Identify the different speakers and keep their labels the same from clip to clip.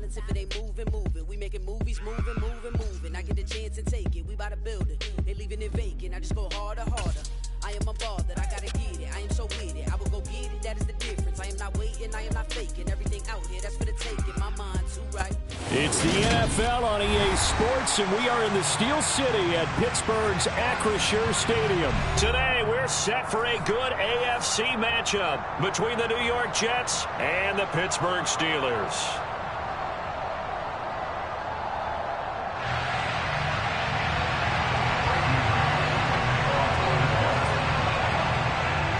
Speaker 1: silence if it ain't moving, moving. We making movies, moving, moving, moving. I get a chance and take it. We bout to build it. They leaving it vacant. I just go harder, harder. I am a ball that I gotta get it. I am so with it. I will go get it. That is the difference. I am not waiting. I am not faking. Everything out here, that's for the taking. My mind too right.
Speaker 2: It's the NFL on EA Sports, and we are in the Steel City at Pittsburgh's Acrisure Stadium. Today, we're set for a good AFC matchup between the New York Jets and the Pittsburgh Steelers.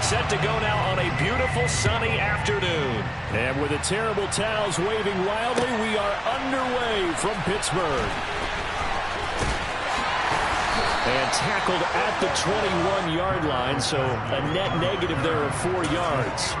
Speaker 2: Set to go now on a beautiful sunny afternoon. And with the terrible towels waving wildly, we are underway from Pittsburgh. And tackled at the 21-yard line, so a net negative there of 4 yards.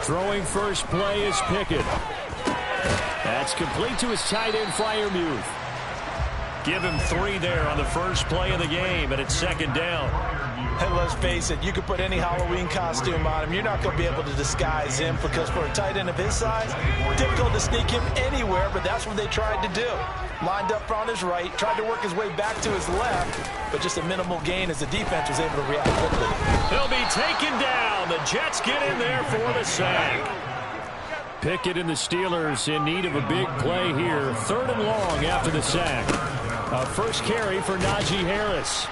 Speaker 2: Throwing first play is Pickett. That's complete to his tight end, Freiermuth. Give him 3 there on the first play of the game, and it's second down.
Speaker 3: And let's face it, you could put any Halloween costume on him. You're not going to be able to disguise him because for a tight end of his size, difficult to sneak him anywhere, but that's what they tried to do. Lined up on his right, tried to work his way back to his left, but just a minimal gain as the defense was able to react quickly.
Speaker 2: He'll be taken down. The Jets get in there for the sack. Pickett and the Steelers in need of a big play here. 3rd and long after the sack. First carry for Najee Harris.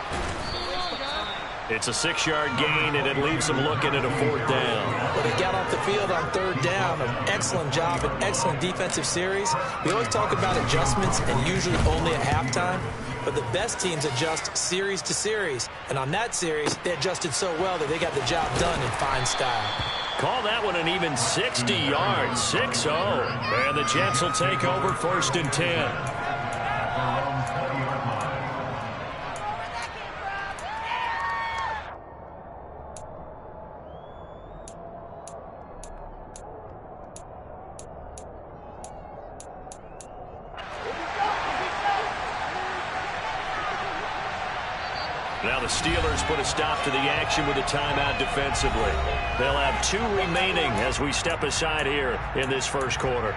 Speaker 2: It's a 6-yard gain, and it leaves them looking at a 4th down.
Speaker 3: Well, they got off the field on 3rd down. An excellent job, an excellent defensive series. We always talk about adjustments and usually only at halftime. but the best teams adjust series to series. And on that series, they adjusted so well that they got the job done in fine style.
Speaker 2: Call that one an even 60 yards, 6-0. And the Jets will take over 1st and 10. Now the Steelers put a stop to the action with a timeout defensively. They'll have 2 remaining as we step aside here in this first quarter.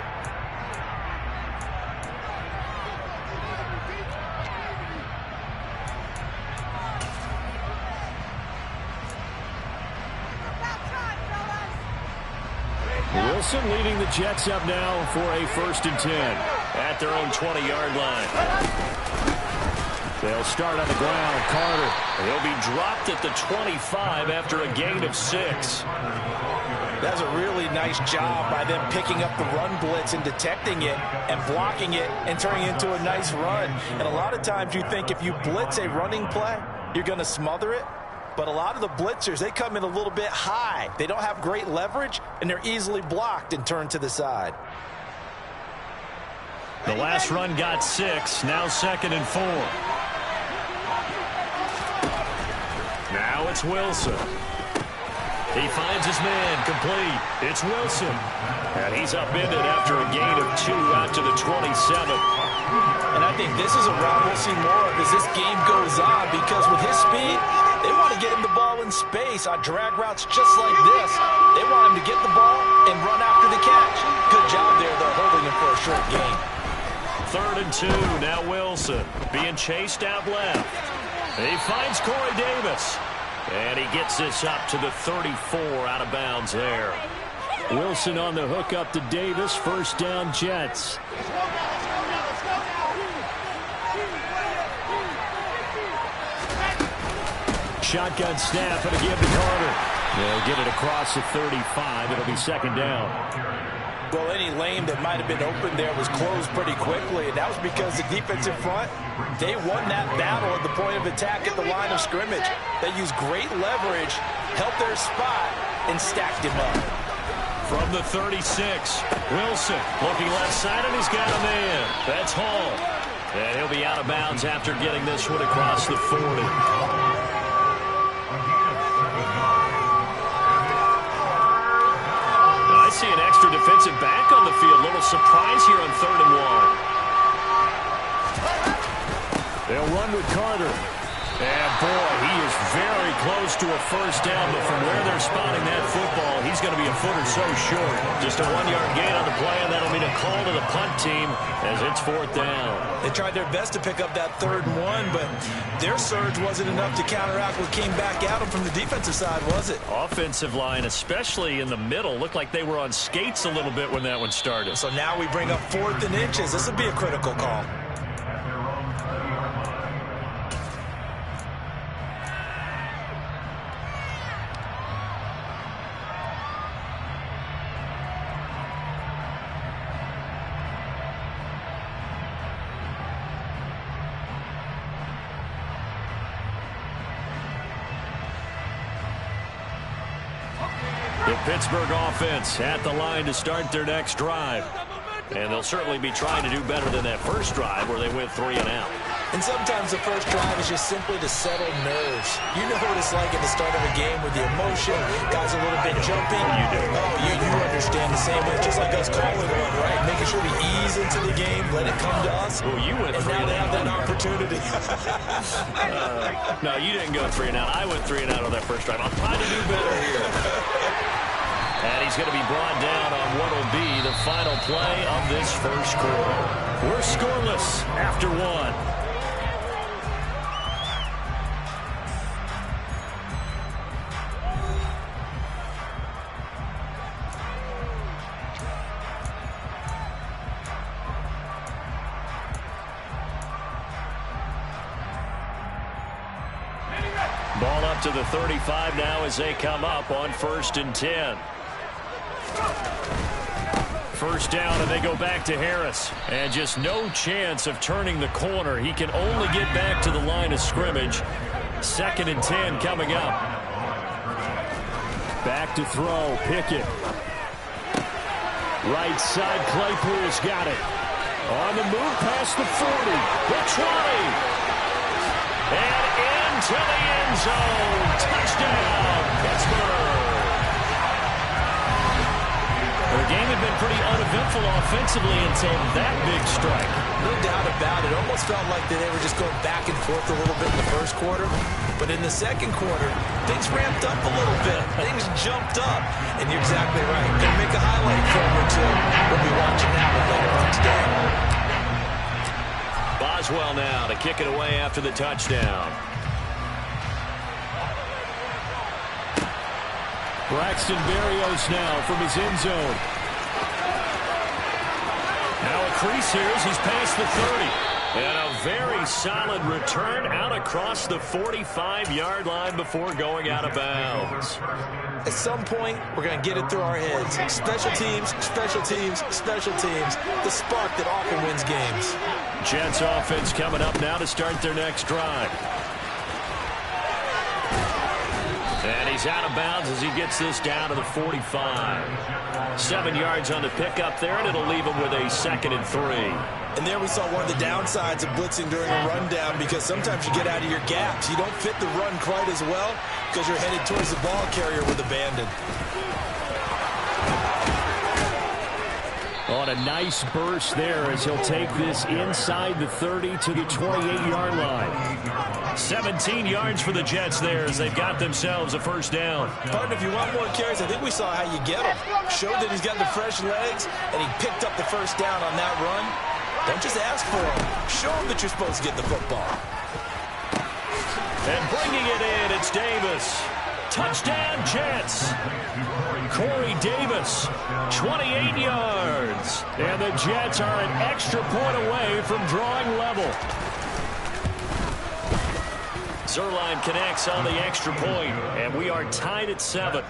Speaker 2: Wilson leading the Jets up now for a 1st and 10 at their own 20-yard line. They'll start on the ground. Carter. He'll be dropped at the 25 after a gain of 6.
Speaker 3: That's a really nice job by them picking up the run blitz and detecting it and blocking it and turning it into a nice run. And a lot of times you think if you blitz a running play, you're going to smother it. But a lot of the blitzers, they come in a little bit high. They don't have great leverage, and they're easily blocked and turned to the side.
Speaker 2: The last run got 6. Now 2nd and 4. Now it's Wilson. He finds his man complete. It's Wilson. And he's upended after a gain of 2 out to the 27.
Speaker 3: And I think this is a route we'll see more of as this game goes on, because with his speed, they want to get him the ball in space on drag routes just like this. They want him to get the ball and run after the catch. Good job there, though, holding him for a short gain.
Speaker 2: 3rd and 2. Now Wilson being chased out left. He finds Corey Davis. And he gets this up to the 34 out of bounds there. Wilson on the hook up to Davis. 1st down Jets. Shotgun snap and a give to Carter. They'll get it across the 35. It'll be 2nd down.
Speaker 3: Well, any lane that might have been open there was closed pretty quickly, and that was because the defensive front, they won that battle at the point of attack at the line of scrimmage. They used great leverage, held their spot, and stacked him up.
Speaker 2: From the 36, Wilson looking left side, and he's got a man. That's Hall. And he'll be out of bounds after getting this one across the 40. See an extra defensive back on the field. Little surprise here on 3rd and 1. They'll run with Carter. And, boy, he is very close to a 1st down, but from where they're spotting that football, he's going to be a foot or so short. Just a 1-yard gain on the play, and that'll mean a call to the punt team as it's 4th down.
Speaker 3: They tried their best to pick up that 3rd and 1, but their surge wasn't enough to counteract what came back at them from the defensive side, was it?
Speaker 2: Offensive line, especially in the middle, looked like they were on skates a little bit when that one started.
Speaker 3: So now we bring up 4th and inches. This will be a critical call.
Speaker 2: The Pittsburgh offense at the line to start their next drive. And they'll certainly be trying to do better than that first drive where they went 3 and out.
Speaker 3: And sometimes the first drive is just simply to settle nerves. You know what it's like at the start of a game with the emotion, guys a little bit jumping.
Speaker 2: You do.
Speaker 3: Oh, you understand the same way. It's just like us calling one, right? Making sure we ease into the game, let it come to us.
Speaker 2: Well, you went 3
Speaker 3: and now they
Speaker 2: and
Speaker 3: have
Speaker 2: out.
Speaker 3: that opportunity.
Speaker 2: No, you didn't go 3 and out. I went 3 and out on that first drive. I'm trying to do better here. And he's going to be brought down on what will be the final play of this first quarter. We're scoreless after 1. Ball up to the 35 now as they come up on 1st and 10. first down, and they go back to Harris. And just no chance of turning the corner. He can only get back to the line of scrimmage. 2nd and 10 coming up. Back to throw. Pickett. Right side, Claypool's got it. On the move past the 40. The 20. And into the end zone. Touchdown, Pittsburgh. The game had been pretty uneventful offensively until that big strike.
Speaker 3: No doubt about it. Almost felt like they were just going back and forth a little bit in the first quarter. But in the second quarter, things ramped up a little bit. Things jumped up. And you're exactly right. Going to make a highlight film or two. We'll be watching that one later on today.
Speaker 2: Boswell now to kick it away after the touchdown. Braxton Berrios now from his end zone. Now a crease here as he's past the 30. And a very solid return out across the 45-yard line before going out of bounds.
Speaker 3: At some point, we're going to get it through our heads. Special teams, special teams, special teams. The spark that often wins games.
Speaker 2: Jets offense coming up now to start their next drive. And he's out of bounds as he gets this down to the 45. 7 yards on the pickup there, and it'll leave him with a 2nd and 3.
Speaker 3: And there we saw one of the downsides of blitzing during a rundown, because sometimes you get out of your gaps. You don't fit the run quite as well because you're headed towards the ball carrier with abandon.
Speaker 2: On a nice burst there as he'll take this inside the 30 to the 28-yard line. 17 yards for the Jets there as they've got themselves a first down.
Speaker 3: Partner, if you want more carries, I think we saw how you get him. Showed that he's got the fresh legs, and he picked up the first down on that run. Don't just ask for him. Show him that you're supposed to get the football.
Speaker 2: And bringing it in, it's Davis. Touchdown, Jets. Corey Davis, 28 yards. And the Jets are an extra point away from drawing level. Zuerlein connects on the extra point, and we are tied at 7.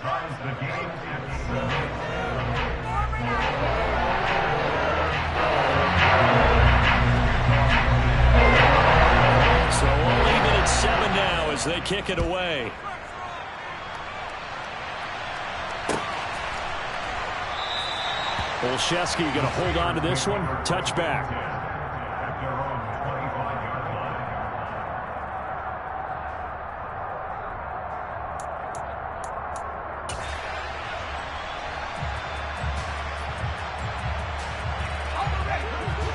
Speaker 2: So we'll leave it at 7 now as they kick it away. Olszewski going to hold on to this one. Touchback.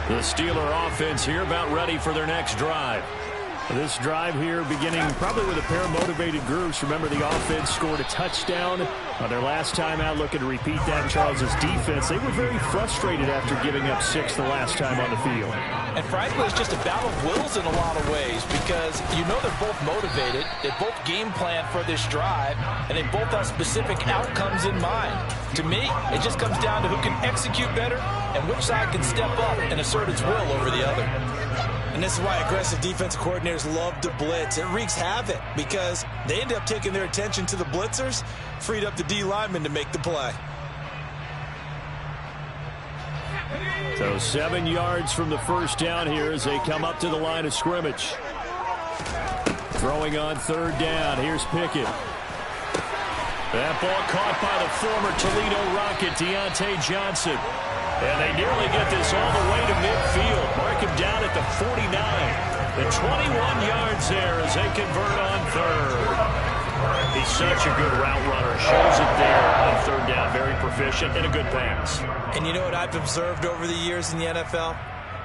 Speaker 2: The Steeler offense here about ready for their next drive. This drive here beginning probably with a pair of motivated groups. Remember, the offense scored a touchdown on their last time out, looking to repeat that. Charles's defense, they were very frustrated after giving up 6 the last time on the field.
Speaker 3: And frankly, it's just a battle of wills in a lot of ways, because you know they're both motivated, they both game plan for this drive, and they both have specific outcomes in mind. To me, it just comes down to who can execute better and which side can step up and assert its will over the other. And this is why aggressive defensive coordinators love to blitz. It wreaks havoc because they end up taking their attention to the blitzers, freed up the D lineman to make the play.
Speaker 2: So 7 yards from the first down here as they come up to the line of scrimmage. Throwing on 3rd down. Here's Pickett. That ball caught by the former Toledo Rocket, Deontay Johnson. And they nearly get this all the way to midfield. Mark him down at the 49. The 21 yards there as they convert on 3rd. He's such a good route runner. Shows it there on 3rd down. Very proficient and a good pass.
Speaker 3: And you know what I've observed over the years in the NFL?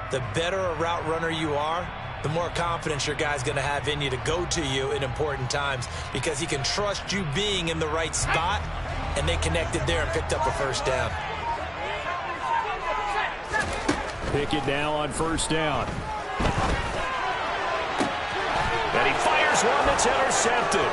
Speaker 3: The better a route runner you are, the more confidence your guy's going to have in you to go to you in important times, because he can trust you being in the right spot, and they connected there and picked up a first down.
Speaker 2: Pickett now on 1st down. And he fires one that's intercepted.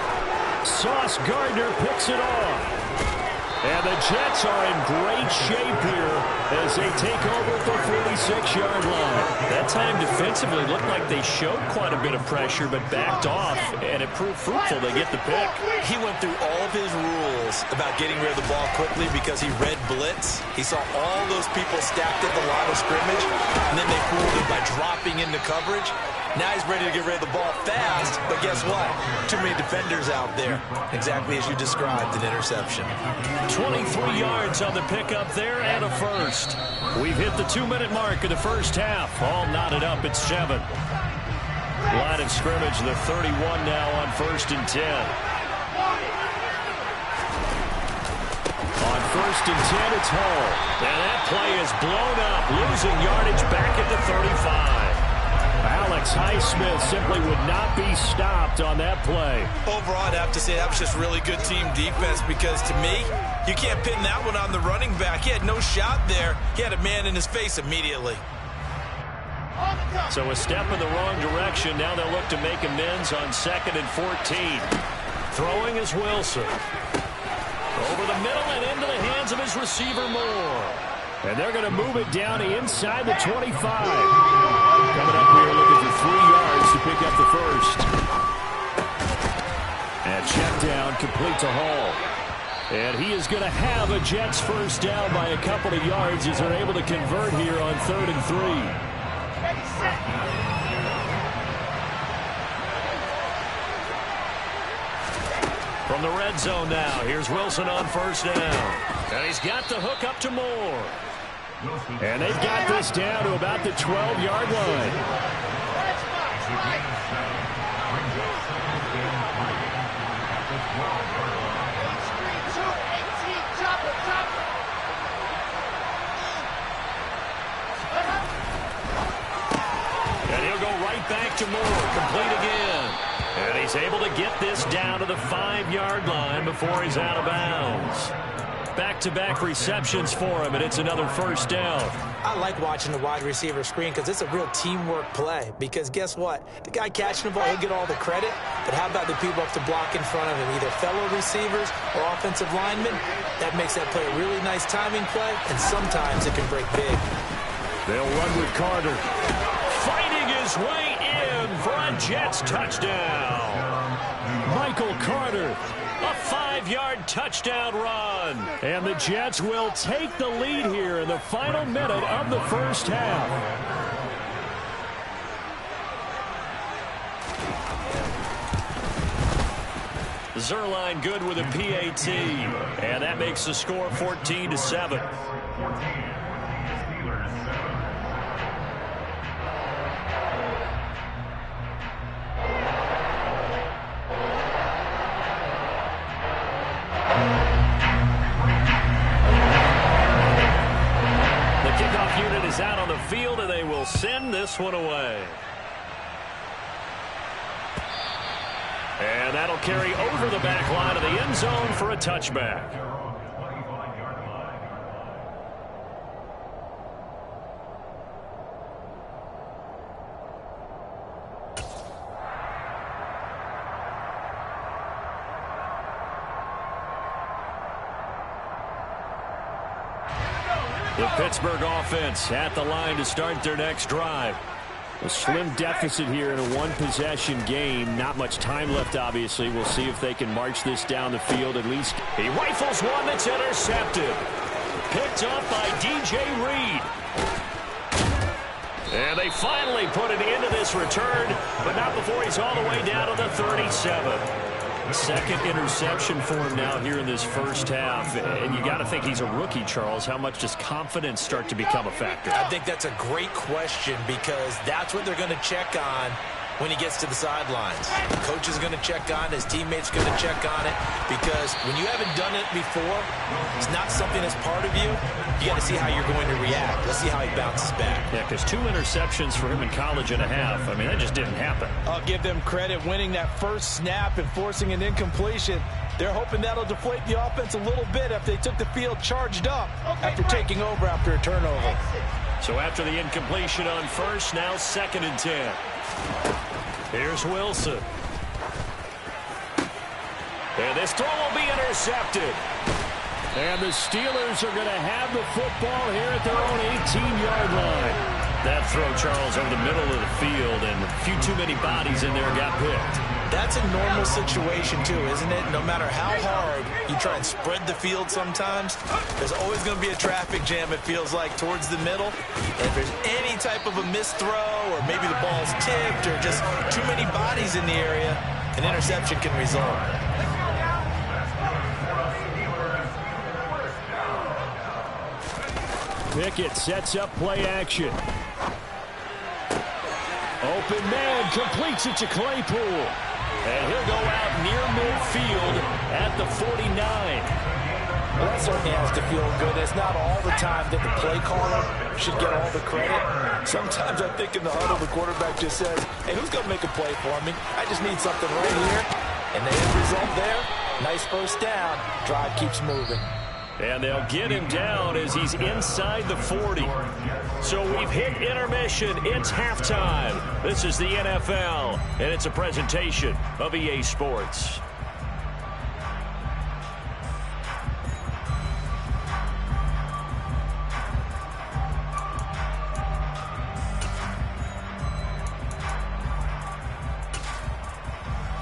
Speaker 2: Sauce Gardner picks it off. And the Jets are in great shape here as they take over at the 46-yard line. That time defensively looked like they showed quite a bit of pressure but backed off, and it proved fruitful. They get the pick.
Speaker 3: He went through all of his rules about getting rid of the ball quickly because he read blitz. He saw all those people stacked at the line of scrimmage, and then they fooled him by dropping into coverage. Now he's ready to get rid of the ball fast, but guess what? Too many defenders out there. Exactly as you described, an interception.
Speaker 2: 23 yards on the pickup there and a first. We've hit the 2-minute mark of the first half. All knotted up at 7. Line of scrimmage, the 31 now on 1st and 10. On 1st and 10, it's Hall. And that play is blown up, losing yardage back at the 35. Alex Highsmith simply would not be stopped on that play.
Speaker 3: Overall, I'd have to say that was just really good team defense because, to me, you can't pin that one on the running back. He had no shot there. He had a man in his face immediately.
Speaker 2: So a step in the wrong direction. Now they'll look to make amends on 2nd and 14. Throwing is Wilson. Over the middle and into the hands of his receiver, Moore. And they're going to move it down inside the 25. Coming up here looking for 3 yards to pick up the first. And check down, complete to Hall. And he is going to have a Jets first down by a couple of yards as they're able to convert here on 3rd and 3. From the red zone now, here's Wilson on first down. And he's got the hook up to Moore. And they've got this down to about the 12-yard line. And he'll go right back to Moore, complete again. And he's able to get this down to the 5-yard line before he's out of bounds. Back-to-back receptions for him, and it's another first down.
Speaker 3: I like watching the wide receiver screen because it's a real teamwork play. Because guess what? The guy catching the ball, he'll get all the credit. But how about the people up to block in front of him, either fellow receivers or offensive linemen? That makes that play a really nice timing play, and sometimes it can break big.
Speaker 2: They'll run with Carter. Fighting his way in for a Jets touchdown. Michael Carter. A 5-yard touchdown run. And the Jets will take the lead here in the final minute of the first half. Zuerlein good with a PAT. And that makes the score 14-7. Out on the field, and they will send this one away. And that'll carry over the back line of the end zone for a touchback. The Pittsburgh offense at the line to start their next drive. A slim deficit here in a one-possession game. Not much time left, obviously. We'll see if they can march this down the field at least. He rifles one that's intercepted. Picked up by DJ Reed. And they finally put an end to this return, but not before he's all the way down to the 37. Second interception for him now here in this first half. And you got to think he's a rookie, Charles. How much does confidence start to become a factor?
Speaker 3: I think that's a great question because that's what they're going to check on when he gets to the sidelines. The coach is going to check on it. His teammates going to check on it because when you haven't done it before, it's not something that's part of you. You got to see how you're going to react. Let's see how he bounces back.
Speaker 2: Yeah, because 2 interceptions for him in college and a half. I mean, that just didn't happen.
Speaker 4: I'll give them credit winning that first snap and forcing an incompletion. They're hoping that'll deflate the offense a little bit if they took the field charged up after taking over after a turnover.
Speaker 2: So after the incompletion on first, now 2nd and 10. Here's Wilson. And this throw will be intercepted. And the Steelers are going to have the football here at their own 18-yard line. That throw, Charles, over the middle of the field, and a few too many bodies in there got picked.
Speaker 3: That's a normal situation, too, isn't it? No matter how hard you try and spread the field sometimes, there's always going to be a traffic jam, it feels like, towards the middle. And if there's any type of a missed throw, or maybe the ball's tipped, or just too many bodies in the area, an interception can result.
Speaker 2: Pickett sets up play action. Open man completes it to Claypool. And he'll go out near midfield at the 49.
Speaker 3: Well, that certainly has to feel good. It's not all the time that the play caller should get all the credit. Sometimes I think in the huddle, the quarterback just says, hey, who's going to make a play for me? I just need something right here. And the end result there, nice first down. Drive keeps moving.
Speaker 2: And they'll get him down as he's inside the 40. So we've hit intermission. It's halftime. This is the NFL, and it's a presentation of EA Sports.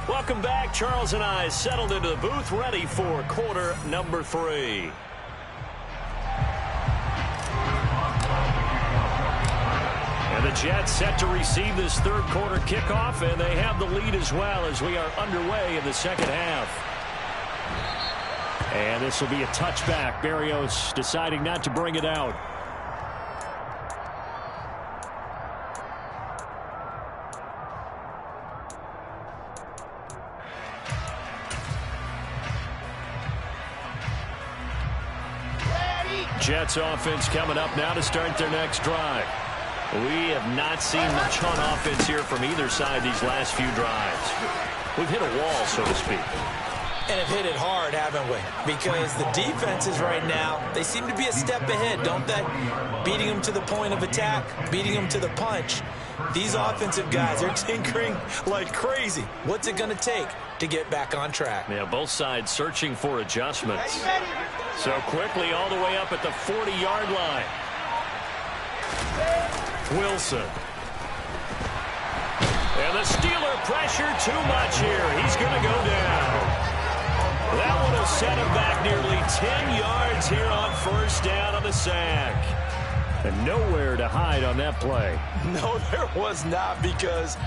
Speaker 2: Welcome back. Charles and I settled into the booth, ready for quarter number 3. And the Jets set to receive this third quarter kickoff, and they have the lead as well as we are underway in the second half. And this will be a touchback. Berrios deciding not to bring it out. Jets offense coming up now to start their next drive. We have not seen much on offense here from either side these last few drives. We've hit a wall, so to speak.
Speaker 3: And have hit it hard, haven't we? Because the defenses right now, they seem to be a step ahead, don't they? Beating them to the point of attack, beating them to the punch. These offensive guys are tinkering like crazy. What's it going to take to get back on track?
Speaker 2: Yeah, both sides searching for adjustments. So quickly all the way up at the 40-yard line. Wilson. And the Steeler pressure too much here. He's going to go down. That one will set him back nearly 10 yards here on first down on the sack. And nowhere to hide on that play.
Speaker 3: No, there was not, because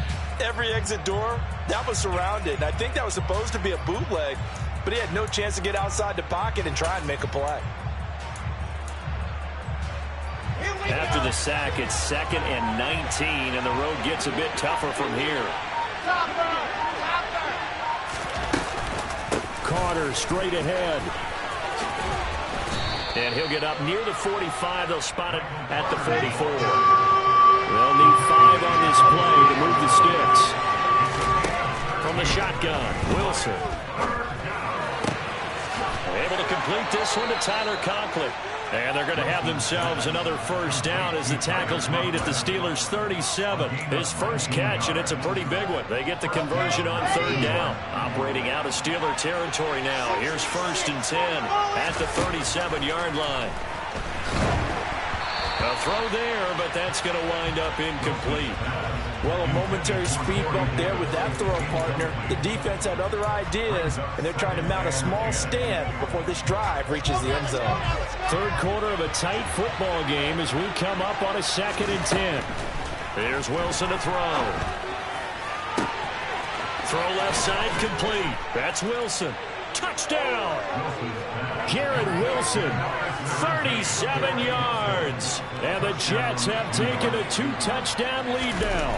Speaker 3: every exit door, that was surrounded. And I think that was supposed to be a bootleg, but he had no chance to get outside the pocket and try and make a play.
Speaker 2: After the sack, it's 2nd and 19, and the road gets a bit tougher from here. Carter straight ahead. And he'll get up near the 45. They'll spot it at the 44. They'll need 5 on this play to move the sticks. From the shotgun, Wilson. Able to complete this one to Tyler Conklin. And they're going to have themselves another first down as the tackle's made at the Steelers' 37. His first catch, and it's a pretty big one. They get the conversion on third down. Operating out of Steeler territory now. Here's 1st and 10 at the 37-yard line. A throw there, but that's going to wind up incomplete.
Speaker 3: Well, a momentary speed bump there with that throw, partner. The defense had other ideas, and they're trying to mount a small stand before this drive reaches the end zone.
Speaker 2: Third quarter of a tight football game as we come up on a 2nd and 10. Here's Wilson to throw. Throw left side complete. That's Wilson. Touchdown! Garrett Wilson, 37 yards. And the Jets have taken a 2-touchdown lead now.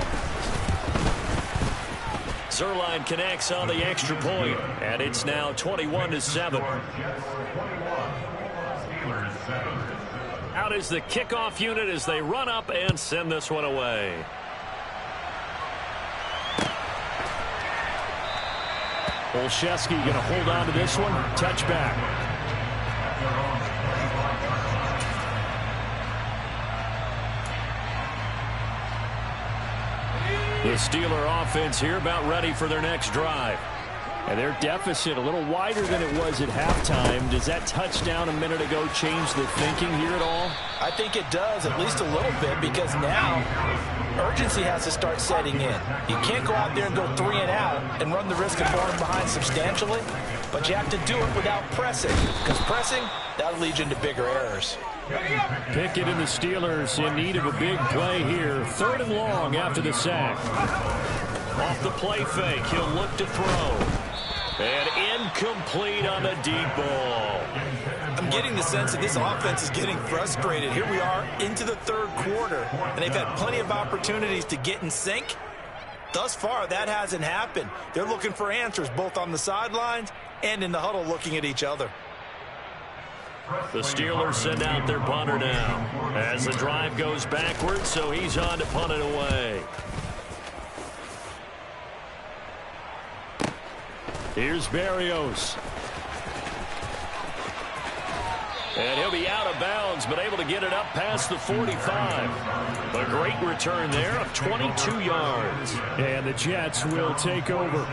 Speaker 2: Zuerlein connects on the extra point, and it's now 21-7. Out is the kickoff unit as they run up and send this one away. Olszewski going to hold on to this one. Touchback. The Steeler offense here about ready for their next drive. And their deficit a little wider than it was at halftime. Does that touchdown a minute ago change the thinking here at all?
Speaker 3: I think it does, at least a little bit, because now urgency has to start setting in. You can't go out there and go 3 and out and run the risk of falling behind substantially, but you have to do it without pressing, because pressing, that'll lead you into bigger errors.
Speaker 2: Pickett and the Steelers in need of a big play here. 3rd and long after the sack. Off the play fake, he'll look to throw. And incomplete on the deep ball.
Speaker 3: I'm getting the sense that this offense is getting frustrated. Here we are into the 3rd quarter, and they've had plenty of opportunities to get in sync. Thus far, that hasn't happened. They're looking for answers both on the sidelines and in the huddle looking at each other.
Speaker 2: The Steelers send out their punter now as the drive goes backwards, so he's on to punt it away. Here's Berrios. And he'll be out of bounds, but able to get it up past the 45. A great return there of 22 yards. And the Jets will take over.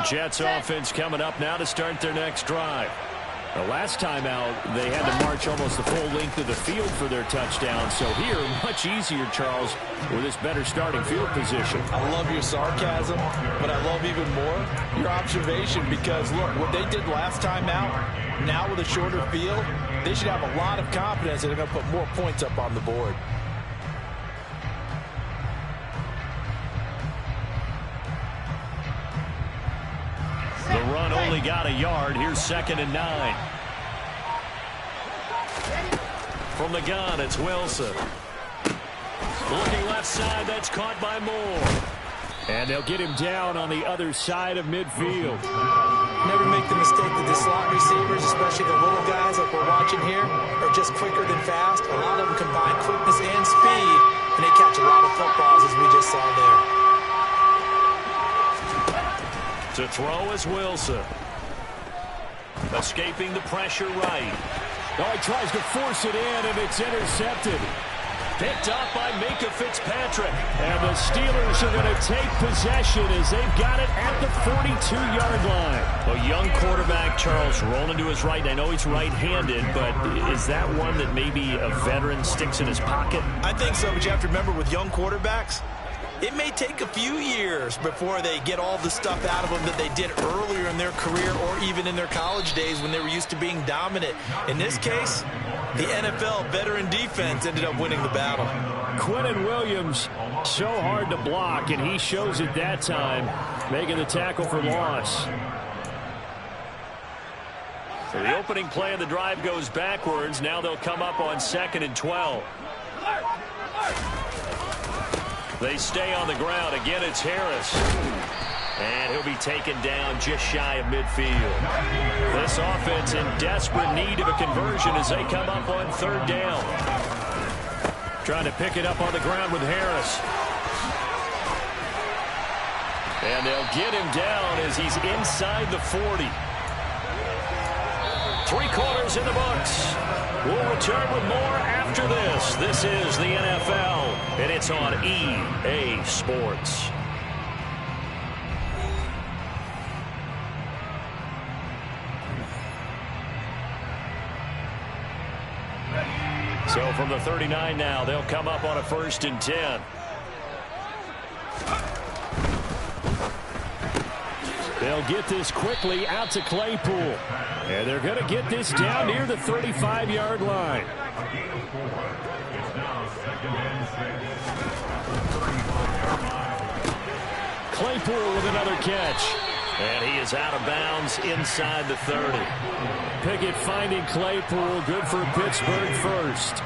Speaker 2: Jets offense coming up now to start their next drive. The last time out, they had to march almost the full length of the field for their touchdown. So here, much easier, Charles, with this better starting field position.
Speaker 3: I love your sarcasm, but I love even more your observation because, look, what they did last time out, now with a shorter field, they should have a lot of confidence that they're going to put more points up on the board.
Speaker 2: The run only got a yard. Here's 2nd and 9. From the gun, it's Wilson. Looking left side, that's caught by Moore. And they'll get him down on the other side of midfield.
Speaker 3: Never make the mistake that the slot receivers, especially the little guys like we're watching here, are just quicker than fast. A lot of them combine quickness and speed, and they catch a lot of footballs as we just saw there.
Speaker 2: To throw is Wilson. Escaping the pressure right. Oh, he tries to force it in, and it's intercepted. Picked up by Minkah Fitzpatrick. And the Steelers are going to take possession as they've got it at the 42-yard line. A young quarterback, Charles, rolling to his right. I know he's right-handed, but is that one that maybe a veteran sticks in his pocket?
Speaker 3: I think so, but you have to remember with young quarterbacks, it may take a few years before they get all the stuff out of them that they did earlier in their career or even in their college days when they were used to being dominant. In this case, the NFL veteran defense ended up winning the battle.
Speaker 2: Quinnen Williams, so hard to block, and he shows it that time, making the tackle for loss. So the opening play of the drive goes backwards. Now they'll come up on 2nd and 12. They stay on the ground. Again, it's Harris. And he'll be taken down just shy of midfield. This offense in desperate need of a conversion as they come up on 3rd down. Trying to pick it up on the ground with Harris. And they'll get him down as he's inside the 40. 3 quarters in the books. We'll return with more after this. This is the NFL, and it's on EA Sports. So from the 39 now, they'll come up on a 1st and 10. They'll get this quickly out to Claypool. And they're going to get this down near the 35-yard line. Claypool with another catch. And he is out of bounds inside the 30. Pickett finding Claypool. Good for Pittsburgh first.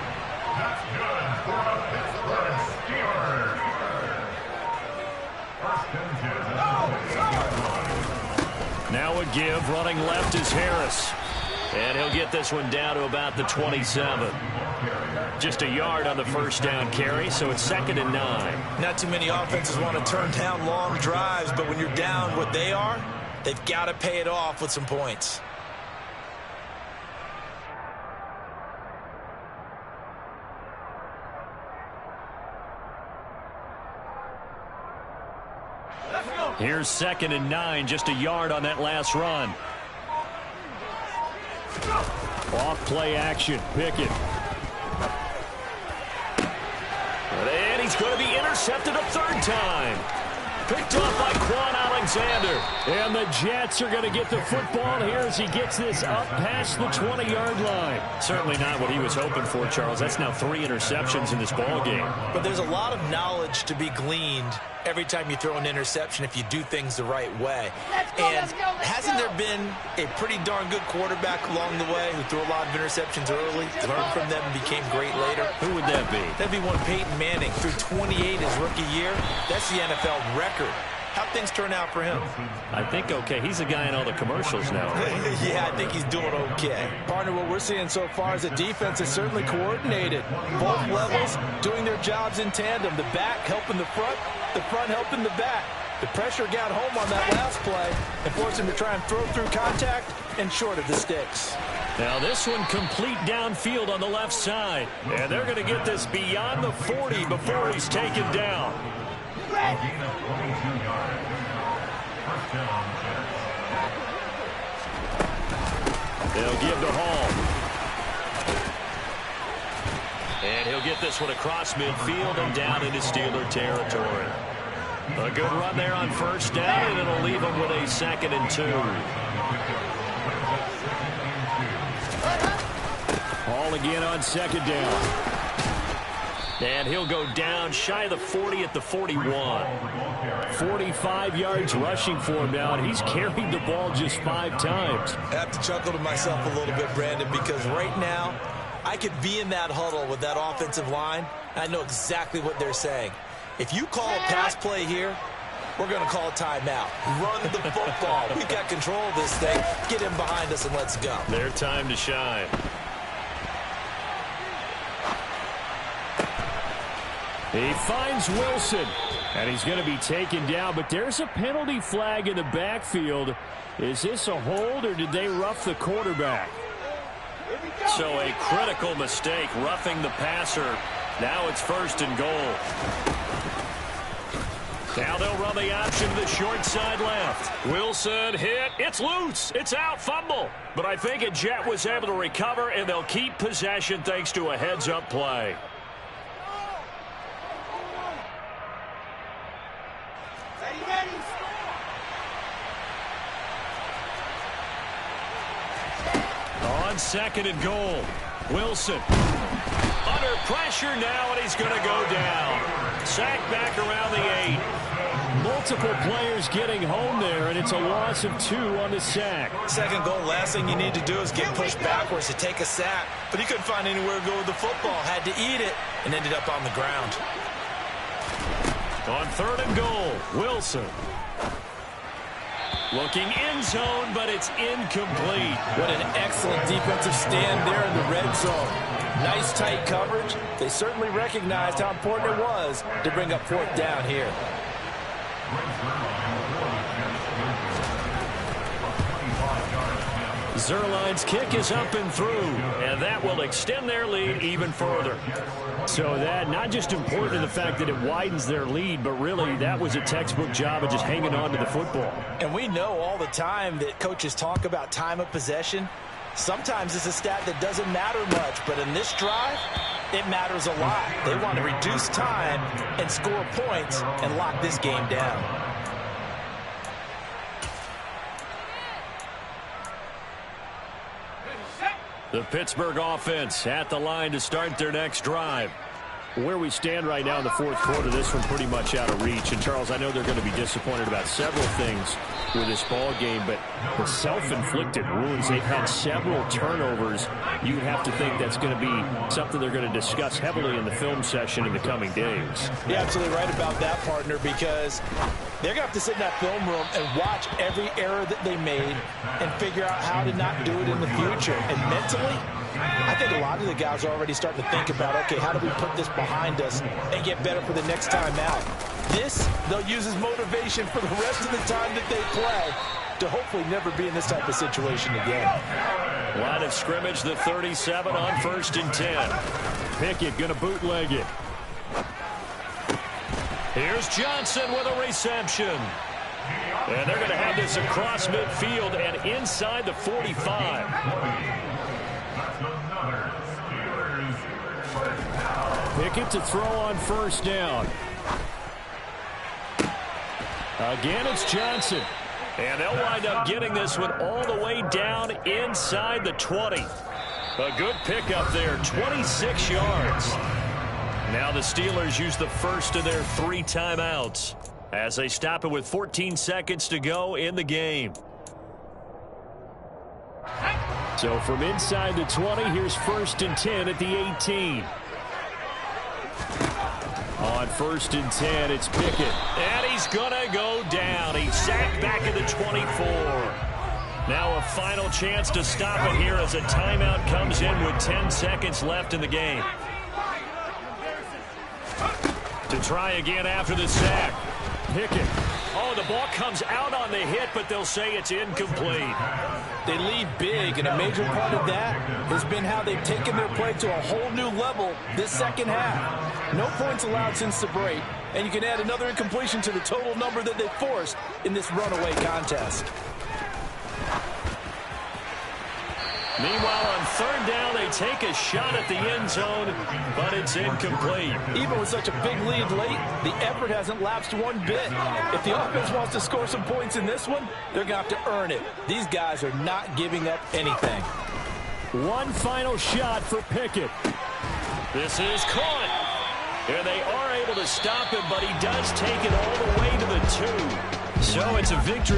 Speaker 2: Now a give. Running left is Harris. And he'll get this one down to about the 27. Just a yard on the 1st down carry, so it's 2nd and 9.
Speaker 3: Not too many offenses want to turn down long drives, but when you're down what they are, they've got to pay it off with some points.
Speaker 2: Here's 2nd and 9, just a yard on that last run. Off play action, Pickett. And he's going to be intercepted a 3rd time. Picked off by Quan Alexander. And the Jets are going to get the football here as he gets this up past the 20-yard line. Certainly not what he was hoping for, Charles. That's now 3 interceptions in this ball game.
Speaker 3: But there's a lot of knowledge to be gleaned every time you throw an interception if you do things the right way. And hasn't there been a pretty darn good quarterback along the way who threw a lot of interceptions early, learned from them, and became great later?
Speaker 2: Who would that be?
Speaker 3: That'd be one Peyton Manning. Threw 28 his rookie year. That's the NFL record. How'd things turn out for him?
Speaker 2: I think okay. He's a guy in all the commercials now.
Speaker 3: Yeah, I think he's doing okay. Partner, what we're seeing so far is the defense is certainly coordinated. Both levels doing their jobs in tandem. The back helping the front helping the back. The pressure got home on that last play and forced him to try and throw through contact and short of the sticks.
Speaker 2: Now this one complete downfield on the left side. And they're going to get this beyond the 40 before he's taken down. They'll give to Hall. And he'll get this one across midfield and down into Steeler territory. A good run there on 1st down, and it'll leave him with a 2nd and 2. Hall again on 2nd down. And he'll go down shy of the 40 at the 41. 45 yards rushing for him now, and he's carried the ball just 5 times.
Speaker 3: I have to chuckle to myself a little bit, Brandon, because right now I could be in that huddle with that offensive line. I know exactly what they're saying. If you call a pass play here, we're going to call a timeout. Run the football. We've got control of this thing. Get him behind us and let's go.
Speaker 2: Their time to shine. He finds Wilson, and he's going to be taken down, but there's a penalty flag in the backfield. Is this a hold, or did they rough the quarterback? So a critical mistake, roughing the passer. Now it's 1st and goal. Now they'll run the option to the short side left. Wilson hit. It's loose. It's out. Fumble. But I think a Jet was able to recover, and they'll keep possession thanks to a heads-up play. On 2nd and goal, Wilson under pressure now, and he's going to go down. Sacked back around the 8. Multiple players getting home there, and it's a loss of 2 on the sack. 2nd goal, last thing you need to do is get pushed backwards to take a sack. But he couldn't find anywhere to go with the football, had to eat it, and ended up on the ground. On 3rd and goal, Wilson. Looking end zone, but it's incomplete.
Speaker 3: What an excellent defensive stand there in the red zone. Nice tight coverage. They certainly recognized how important it was to bring up 4th down here.
Speaker 2: Zuerlein's kick is up and through, and that will extend their lead even further. So that not just important in the fact that it widens their lead, but really that was a textbook job of just hanging on to the football.
Speaker 3: And we know all the time that coaches talk about time of possession. Sometimes it's a stat that doesn't matter much, but in this drive, it matters a lot. They want to reduce time and score points and lock this game down.
Speaker 2: The Pittsburgh offense at the line to start their next drive. Where we stand right now in the 4th quarter, this one pretty much out of reach. And, Charles, I know they're going to be disappointed about several things with this ball game, but the self-inflicted wounds, they've had several turnovers. You have to think that's going to be something they're going to discuss heavily in the film session in the coming days.
Speaker 3: You're absolutely right about that, partner, because they're going to have to sit in that film room and watch every error that they made and figure out how to not do it in the future. And mentally, I think a lot of the guys are already starting to think about, okay, how do we put this behind us and get better for the next time out? This, they'll use as motivation for the rest of the time that they play to hopefully never be in this type of situation again.
Speaker 2: Line of scrimmage, the 37 on 1st and 10. Pickett going to bootleg it. Here's Johnson with a reception. And they're going to have this across midfield and inside the 45. Pickett to throw on first down. Again, it's Johnson. And they'll wind up getting this one all the way down inside the 20. A good pickup there, 26 yards. Now the Steelers use the first of their 3 timeouts as they stop it with 14 seconds to go in the game. So from inside the 20, here's 1st and 10 at the 18. On 1st and 10, it's Pickett. And he's going to go down. He's sacked back at the 24. Now a final chance to stop it here as a timeout comes in with 10 seconds left in the game. To try again after the sack. Pickett. Oh, the ball comes out on the hit, but they'll say it's incomplete.
Speaker 4: They lead big, and a major part of that has been how they've taken their play to a whole new level this second half. No points allowed since the break, and you can add another incompletion to the total number that they forced in this runaway contest.
Speaker 2: Meanwhile, on 3rd down, they take a shot at the end zone, but it's incomplete.
Speaker 4: Even with such a big lead late, the effort hasn't lapsed one bit. If the offense wants to score some points in this one, they're going to have to earn it. These guys are not giving up anything.
Speaker 2: One final shot for Pickett. This is caught. And they are able to stop him, but he does take it all the way to the 2. So it's a victory.